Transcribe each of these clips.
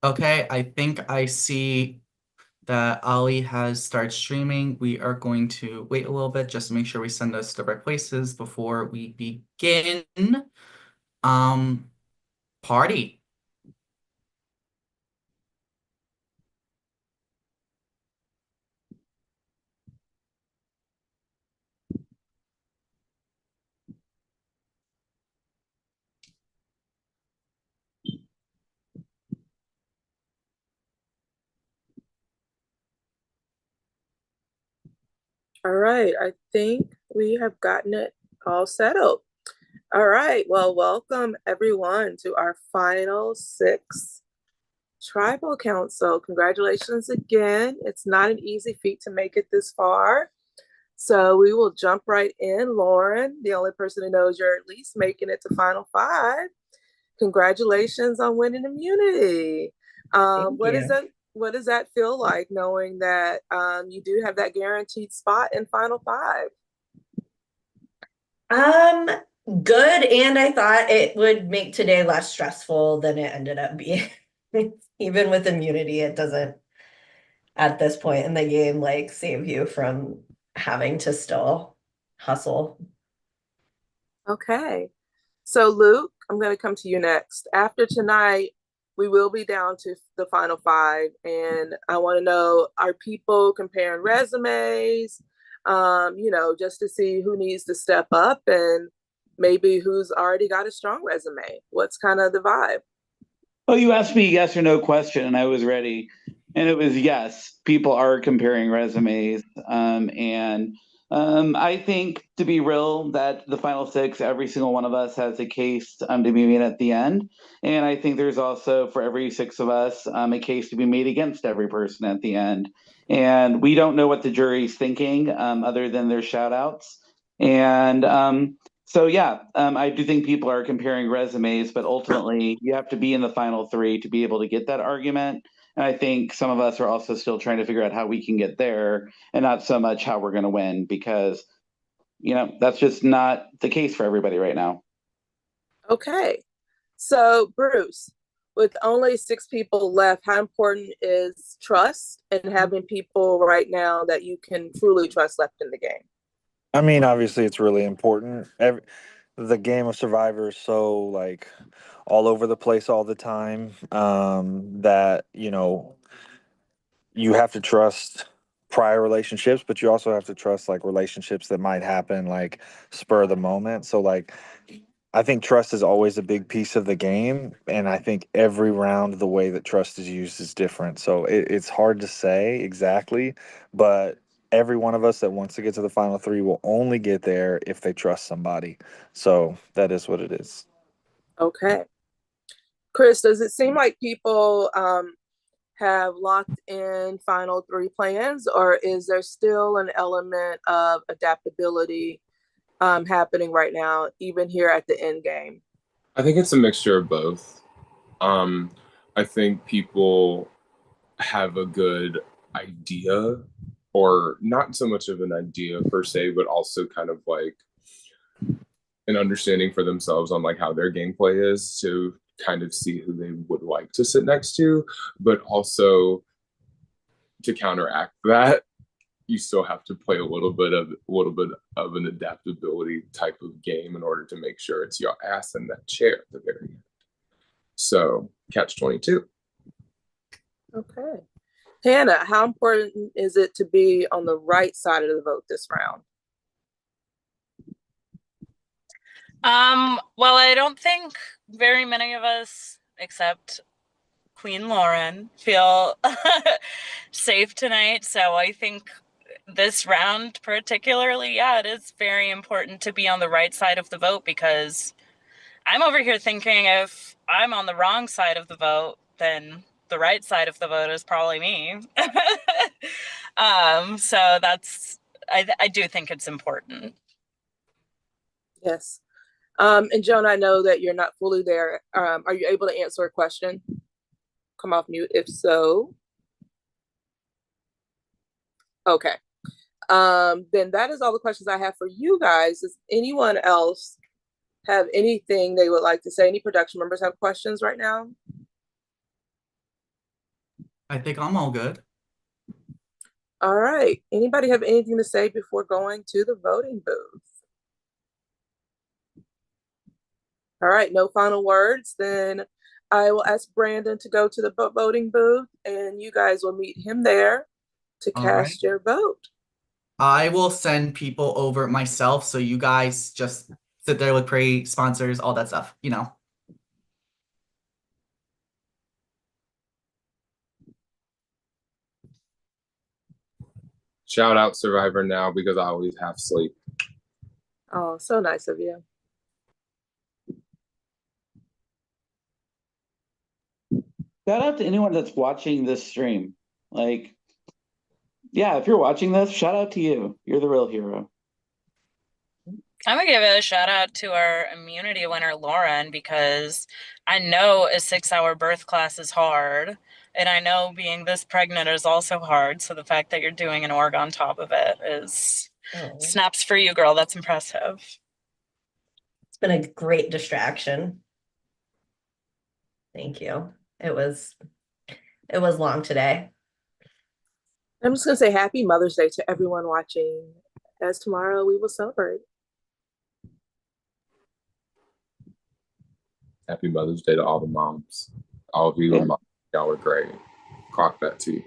Okay, I think I see that Ali has started streaming. We are going to wait a little bit just to make sure we send us to the right places before we begin. Um, Party. All right, I think we have gotten it all settled. All right, well, welcome everyone to our final six tribal council. Congratulations again. It's not an easy feat to make it this far. So we will jump right in. Lauren, the only person who knows you're at least making it to final five. Congratulations on winning immunity. Thank you. What does that feel like knowing that you do have that guaranteed spot in final five? Um, Good, and I thought it would make today less stressful than it ended up being. Even with immunity, it doesn't at this point in the game like save you from having to still hustle. Okay. So, Luke, I'm going to come to you next. After tonight, we will be down to the final five. And I want to know, are people comparing resumes, just to see who needs to step up and maybe who's already got a strong resume? What's kind of the vibe? Oh, you asked me a yes or no question, and I was ready. And it was yes. People are comparing resumes. And I think, to be real, that the final six, every single one of us has a case to be made at the end. And I think there's also, for every six of us, a case to be made against every person at the end. And we don't know what the jury's thinking other than their shout outs. And I do think people are comparing resumes, but ultimately you have to be in the final three to be able to get that argument. And I think some of us are also still trying to figure out how we can get there and not so much how we're going to win because, that's just not the case for everybody right now. Okay. So, Bruce, with only six people left, how important is trust and having people right now that you can truly trust left in the game? I mean, obviously, it's really important. The game of Survivor is so like all over the place all the time that you have to trust prior relationships, but you also have to trust like relationships that might happen like spur of the moment. So like I think trust is always a big piece of the game, and I think every round the way that trust is used is different. So it's hard to say exactly, but every one of us that wants to get to the final three will only get there if they trust somebody. So that is what it is. Okay. Chris, does it seem like people have locked in final three plans, or is there still an element of adaptability happening right now, even here at the end game? I think it's a mixture of both. Um, I think people have a good idea, or not so much of an idea per se, but also kind of like an understanding for themselves on like how their gameplay is to kind of see who they would like to sit next to, but also to counteract that, you still have to play a little bit of an adaptability type of game in order to make sure it's your ass in that chair at the very end. So catch 22. Okay. Hannah, how important is it to be on the right side of the vote this round? Well, I don't think very many of us, except Queen Lauren, feel safe tonight. So I think this round particularly, yeah, it is very important to be on the right side of the vote because I'm over here thinking if I'm on the wrong side of the vote, then the right side of the vote is probably me. So I do think it's important. Yes. And Joan, I know that you're not fully there. Are you able to answer a question? Come off mute if so. Okay. Then that is all the questions I have for you guys. Does anyone else have anything they would like to say? Any production members have questions right now? I think I'm all good. All right. Anybody have anything to say before going to the voting booth? All right, no final words. Then I will ask Brandon to go to the voting booth and you guys will meet him there to All right. cast your vote. I will send people over myself, so you guys just sit there, look pretty, sponsors, all that stuff, you know. Shout out Survivor now because I always have sleep. Oh, so nice of you. Shout out to anyone that's watching this stream. Like, yeah, if you're watching this, shout out to you. You're the real hero. I'm gonna give a shout out to our immunity winner, Lauren, because I know a 6-hour birth class is hard. And I know being this pregnant is also hard. So the fact that you're doing an org on top of it is snaps for you, girl. That's impressive. It's been a great distraction. Thank you. It was long today. I'm just gonna say happy Mother's Day to everyone watching, as tomorrow we will celebrate. Happy Mother's Day to all the moms. All of you, y'all were great. Clock that tea.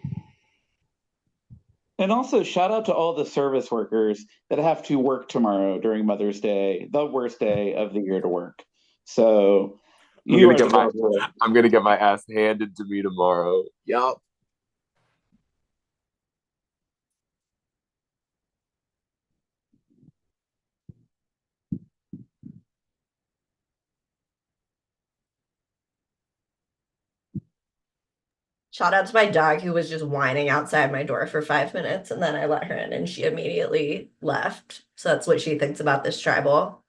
And also shout out to all the service workers that have to work tomorrow during Mother's Day, the worst day of the year to work. So I'm gonna get my ass handed to me tomorrow. Yup. Shout out to my dog who was just whining outside my door for 5 minutes and then I let her in and she immediately left. So that's what she thinks about this tribal.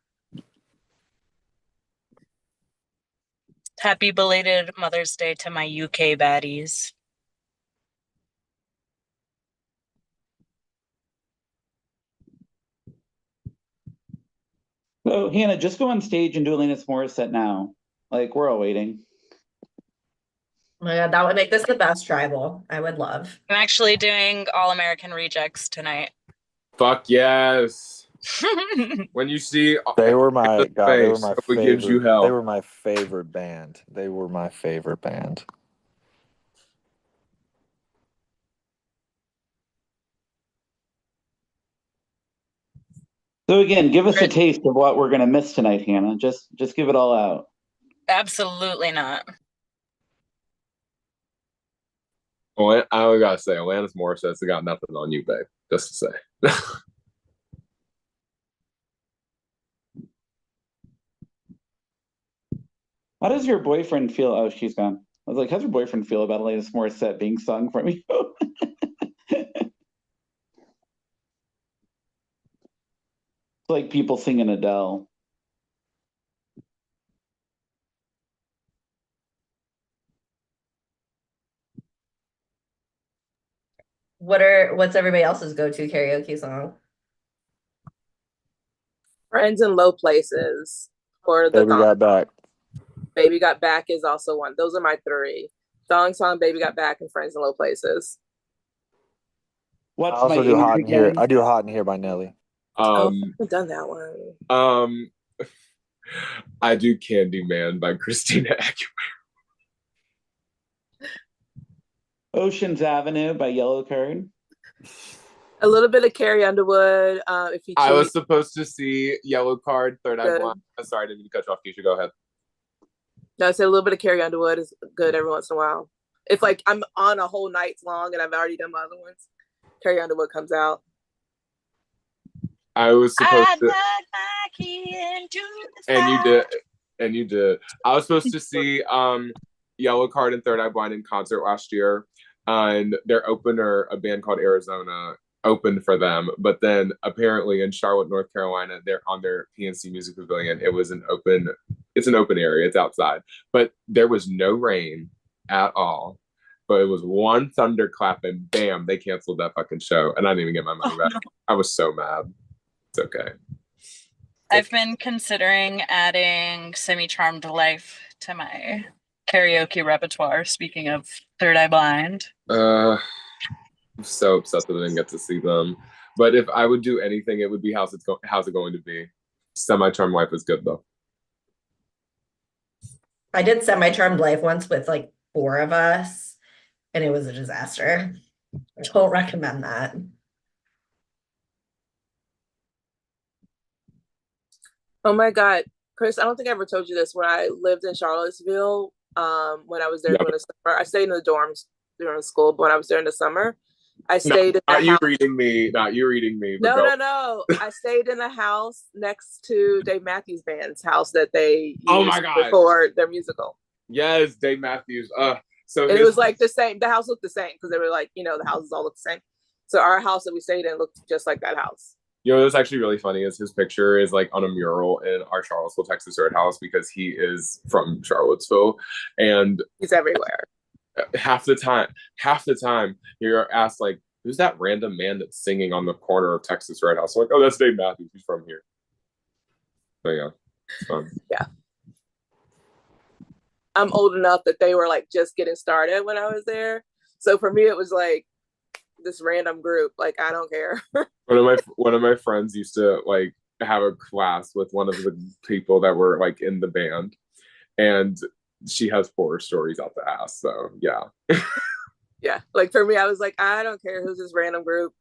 Happy belated Mother's Day to my UK baddies. So Hannah, just go on stage and do Alanis Morissette now. Like, we're all waiting. Oh my God, that would make this the best tribal. I would love. I'm actually doing All American Rejects tonight. Fuck yes. When you see They were my God, they were my it gives you favorite. hell. They were my favorite band. They were my favorite band. So again, give us a taste of what we're gonna miss tonight, Hannah. Just give it all out. Absolutely not. Well, I gotta say, Alanis Morissette's got nothing on you, babe. Just to say. How does your boyfriend feel? Oh, she's gone. I was like, how's your boyfriend feel about Alanis Morissette being sung from you? It's like people singing Adele. What's everybody else's go-to karaoke song? Friends in Low Places or the Baby Got Back. Baby Got Back is also one. Those are my three. Song, Baby Got Back, and Friends in Low Places. What's I also my do age Hot in Here. again? I do Hot in Here by Nelly. I haven't done that one. I do Candyman by Christina Aguilera. Ocean's Avenue by Yellow Card. A little bit of Carrie Underwood. If you I was supposed to see Yellow Card, Third Eye Good. Blind. Sorry, I didn't mean to cut you off, Keisha. Go ahead. No, I said a little bit of Carrie Underwood is good every once in a while. If like I'm on a whole night's long and I've already done my other ones, Carrie Underwood comes out. I was supposed to, and you did. I was supposed to see Yellow Card and Third Eye Blind in concert last year, and their opener, a band called Arizona, opened for them. But then apparently in Charlotte, North Carolina, they're on their PNC Music Pavilion. It's an open area. It's outside, but there was no rain at all. But it was one thunderclap and bam, they canceled that fucking show, and I didn't even get my money back. no. I was so mad. It's okay. I've been considering adding Semi Charmed Life to my karaoke repertoire, speaking of Third Eye Blind? I'm so upset that I didn't get to see them. But if I would do anything, it would be how's it going to be. Semi-Charmed Life was good though. I did Semi-Charmed Life once with like 4 of us, and it was a disaster. I don't recommend that. Oh my God, Chris, I don't think I ever told you this. When I lived in Charlottesville, when I was there Yeah, during the summer, I stayed in the dorms during school, but when I was there in the summer, I no, stayed in the not you house. reading me, not you reading me. But No. I stayed in the house next to Dave Matthews Band's house that they Oh my used God. for their musical. Yes, Dave Matthews. So And it was like the same. The house looked the same because they were like, the houses all look the same. So our house that we stayed in looked just like that house. what's actually really funny is his picture is like on a mural in our Charlottesville, Texas Red House because he is from Charlottesville, and He's everywhere. half the time you're asked like, who's that random man that's singing on the corner of Texas Red House? I'm like, oh, that's Dave Matthews. He's from here. So yeah, it's fun. Yeah. I'm old enough that they were like just getting started when I was there. So for me, it was like this random group. Like, I don't care. One of my friends used to like have a class with one of the people that were like in the band, and she has horror stories out the ass. So yeah. Yeah. Like for me, I was like, I don't care who's this random group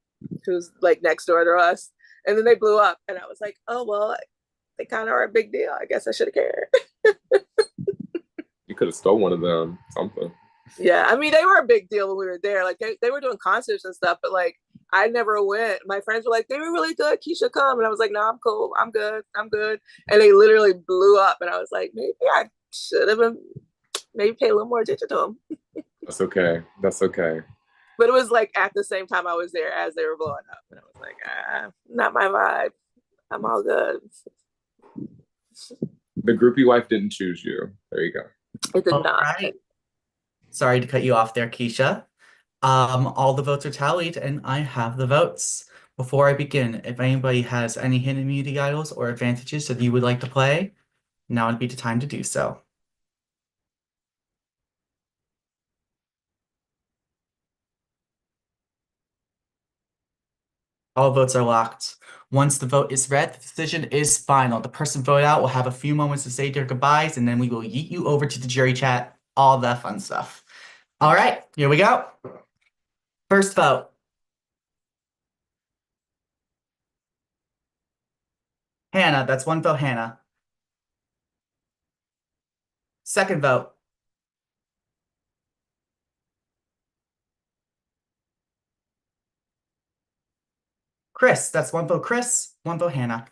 who's like next door to us. And then they blew up, and I was like, oh well, they kind of are a big deal. I guess I should have cared. You could have stole one of them, something. Yeah, I mean, they were a big deal when we were there. Like they were doing concerts and stuff, but like I never went. My friends were like, they were really good. Keisha, come. And I was like, no, I'm cool. I'm good. I'm good. And they literally blew up. And I was like, maybe I should have been, maybe pay a little more attention to them. That's okay. That's okay. But it was like at the same time I was there as they were blowing up. And I was like, not my vibe. I'm all good. The groupie wife didn't choose you. There you go. It did All not. right. Sorry to cut you off there, Keisha. All the votes are tallied, and I have the votes. Before I begin, if anybody has any hidden immunity idols or advantages that you would like to play, now would be the time to do so. All votes are locked. Once the vote is read, the decision is final. The person voted out will have a few moments to say their goodbyes, and then we will yeet you over to the jury chat, all that fun stuff. All right, here we go. First vote. Hannah, that's one vote, Hannah. Second vote. Chris, that's one vote, Chris. One vote, Hannah.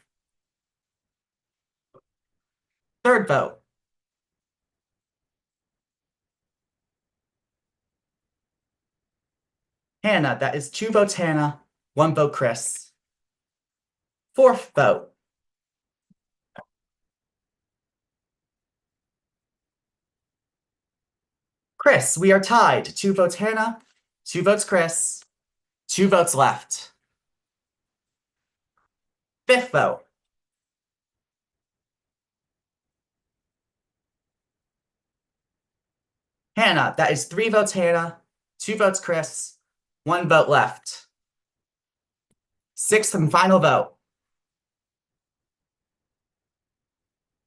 Third vote. Hannah, that is 2 votes, Hannah. 1 vote, Chris. Fourth vote. Chris, we are tied. 2 votes, Hannah. 2 votes, Chris. 2 votes left. Fifth vote. Hannah, that is 3 votes, Hannah. 2 votes, Chris. 1 vote left. Sixth and final vote.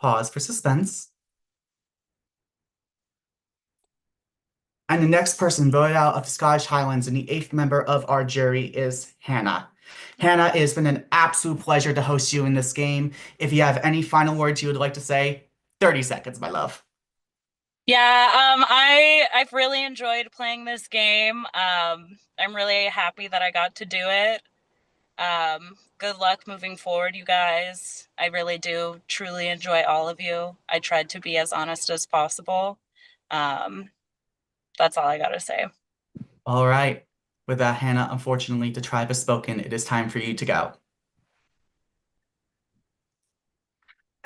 Pause for suspense. And the next person voted out of the Scottish Highlands and the 8th member of our jury is Hannah. Hannah, it has been an absolute pleasure to host you in this game. If you have any final words you would like to say, 30 seconds, my love. Yeah, I've really enjoyed playing this game. I'm really happy that I got to do it. Good luck moving forward, you guys. I really do truly enjoy all of you. I tried to be as honest as possible. That's all I gotta say. All right. With that, Hannah, unfortunately, the tribe has spoken. It is time for you to go.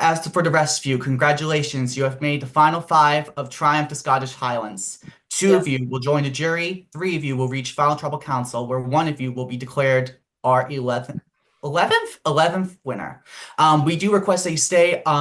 As for the rest of you, congratulations. You have made the final 5 of Triumph the Scottish Highlands. 2 of you will join the jury. 3 of you will reach Final Trouble Council, where 1 of you will be declared our 11th winner. We do request that you stay